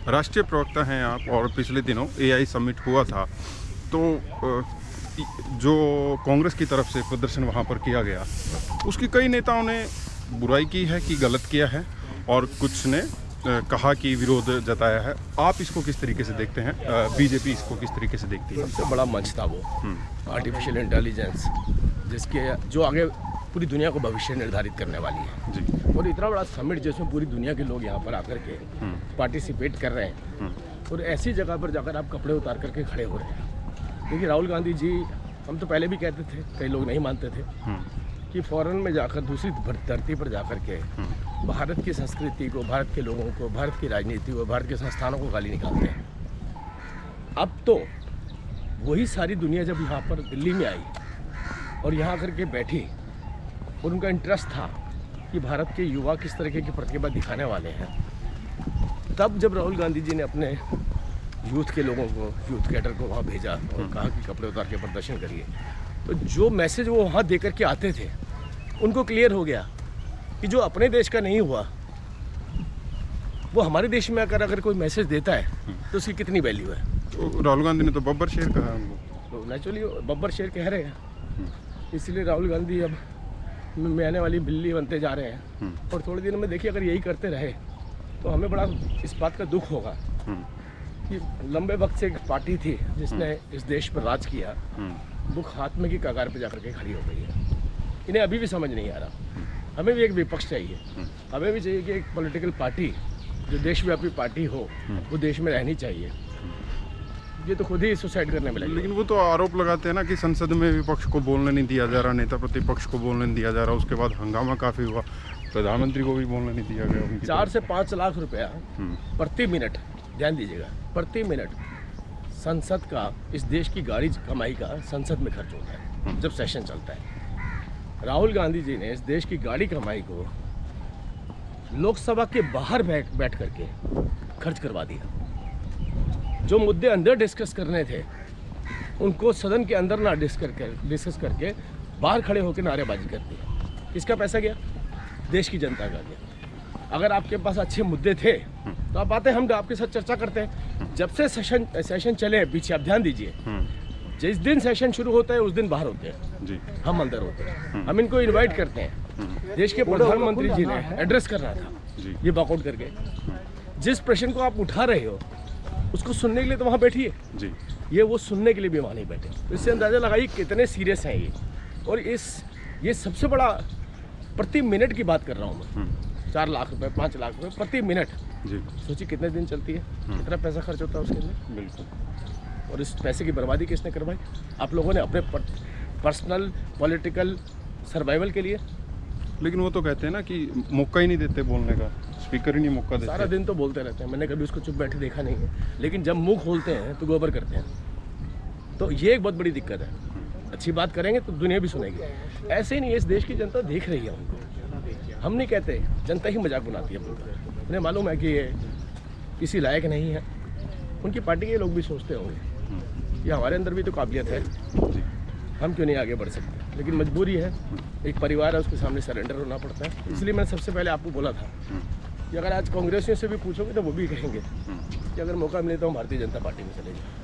राष्ट्रीय प्रवक्ता हैं आप और पिछले दिनों एआई समिट हुआ था, तो जो कांग्रेस की तरफ से प्रदर्शन वहाँ पर किया गया उसकी कई नेताओं ने बुराई की है कि गलत किया है और कुछ ने कहा कि विरोध जताया है। आप इसको किस तरीके से देखते हैं? बीजेपी इसको किस तरीके से देखती है? सबसे बड़ा मंच था वो आर्टिफिशियल इंटेलिजेंस, जिसके जो आगे पूरी दुनिया को भविष्य निर्धारित करने वाली है जी। और इतना बड़ा समिट जिसमें पूरी दुनिया के लोग यहाँ पर आकर के पार्टिसिपेट कर रहे हैं और ऐसी जगह पर जाकर आप कपड़े उतार करके खड़े हो रहे हैं। देखिए राहुल गांधी जी, हम तो पहले भी कहते थे, कई लोग नहीं मानते थे कि फॉरेन में जाकर दूसरी धरती पर जाकर के भारत की संस्कृति को, भारत के लोगों को, भारत की राजनीति को, भारत के संस्थानों को गाली निकालते हैं। अब तो वही सारी दुनिया जब यहाँ पर दिल्ली में आई और यहाँ आकर के बैठी और उनका इंटरेस्ट था कि भारत के युवा किस तरीके की प्रतिभा दिखाने वाले हैं, तब जब राहुल गांधी जी ने अपने यूथ के लोगों को, यूथ कैडर को वहाँ भेजा और कहा कि कपड़े उतार के प्रदर्शन करिए, तो जो मैसेज वो वहाँ दे करके आते थे उनको क्लियर हो गया कि जो अपने देश का नहीं हुआ वो हमारे देश में आकर अगर कोई मैसेज देता है तो उसकी कितनी वैल्यू है। तो राहुल गांधी ने तो बब्बर शेर कहा उनको, तो नेचुरली बब्बर शेर कह रहे हैं, इसलिए राहुल गांधी अब में आने वाली बिल्ली बनते जा रहे हैं। और थोड़े दिनों में देखिए अगर यही करते रहे तो हमें बड़ा इस बात का दुख होगा कि लंबे वक्त से एक पार्टी थी जिसने इस देश पर राज किया, वो खात्मे की कगार पर जाकर के खड़ी हो गई है। इन्हें अभी भी समझ नहीं आ रहा। हमें भी एक विपक्ष चाहिए, हमें भी चाहिए कि एक पॉलिटिकल पार्टी जो देशव्यापी पार्टी हो वो देश में रहनी चाहिए। ये तो खुद ही सुसाइड करने में लगे। लेकिन वो तो आरोप लगाते हैं ना कि संसद में विपक्ष को बोलने नहीं दिया जा रहा, नेता प्रतिपक्ष को बोलने नहीं दिया जा रहा। उसके बाद हंगामा काफ़ी हुआ, प्रधानमंत्री को भी बोलने नहीं दिया गया। 4 से 5 लाख रुपया प्रति मिनट, ध्यान दीजिएगा, प्रति मिनट संसद का, इस देश की गाड़ी कमाई का संसद में खर्च होता है जब सेशन चलता है। राहुल गांधी जी ने इस देश की गाड़ी कमाई को लोकसभा के बाहर बैठ करके खर्च करवा दिया। जो मुद्दे अंदर डिस्कस करने थे उनको सदन के अंदर ना डिस्कस करके बाहर खड़े होकर नारेबाजी कर दी। किसका पैसा गया? देश की जनता का गया। अगर आपके पास अच्छे मुद्दे थे तो आप आते, हम आपके साथ चर्चा करते हैं। जब से सेशन चले पीछे, आप ध्यान दीजिए, जिस दिन सेशन शुरू होता है उस दिन बाहर होते हैं जी, हम अंदर होते हैं। हम इनको इनवाइट करते हैं। देश के प्रधानमंत्री जी ने एड्रेस करना था, ये वॉकआउट करके जिस प्रश्न को आप उठा रहे हो उसको सुनने के लिए तो वहाँ बैठिए जी, ये वो सुनने के लिए भी वहाँ नहीं बैठे। तो इससे अंदाजा लगाइए कितने सीरियस हैं ये। और ये सबसे बड़ा, प्रति मिनट की बात कर रहा हूँ मैं, 4 लाख रुपए, 5 लाख रुपए प्रति मिनट जी। सोचिए कितने दिन चलती है, कितना पैसा खर्च होता है उसके लिए। बिल्कुल। और इस पैसे की बर्बादी किसने करवाई? आप लोगों ने अपने पर्सनल पॉलिटिकल सर्वाइवल के लिए। लेकिन वो तो कहते हैं ना कि मौका ही नहीं देते बोलने का, स्पीकर ही नहीं मौका देते। सारा दिन तो बोलते रहते हैं, मैंने कभी उसको चुप बैठे देखा नहीं है। लेकिन जब मुंह खोलते हैं तो गोबर करते हैं, तो ये एक बहुत बड़ी दिक्कत है। अच्छी बात करेंगे तो दुनिया भी सुनेगी। ऐसे ही नहीं, इस देश की जनता देख रही है उनको। हम नहीं कहते, जनता ही मजाक बनाती है उनका। उन्हें मालूम है कि ये किसी लायक नहीं है। उनकी पार्टी के लोग भी सोचते होंगे कि हमारे अंदर भी तो काबिलियत है, हम क्यों नहीं आगे बढ़ सकते। लेकिन मजबूरी है, एक परिवार है, उसके सामने सरेंडर होना पड़ता है। इसलिए मैंने सबसे पहले आपको बोला था कि अगर आज कांग्रेसियों से भी पूछोगे तो वो भी कहेंगे कि अगर मौका मिले तो हम भारतीय जनता पार्टी में चले जाएं।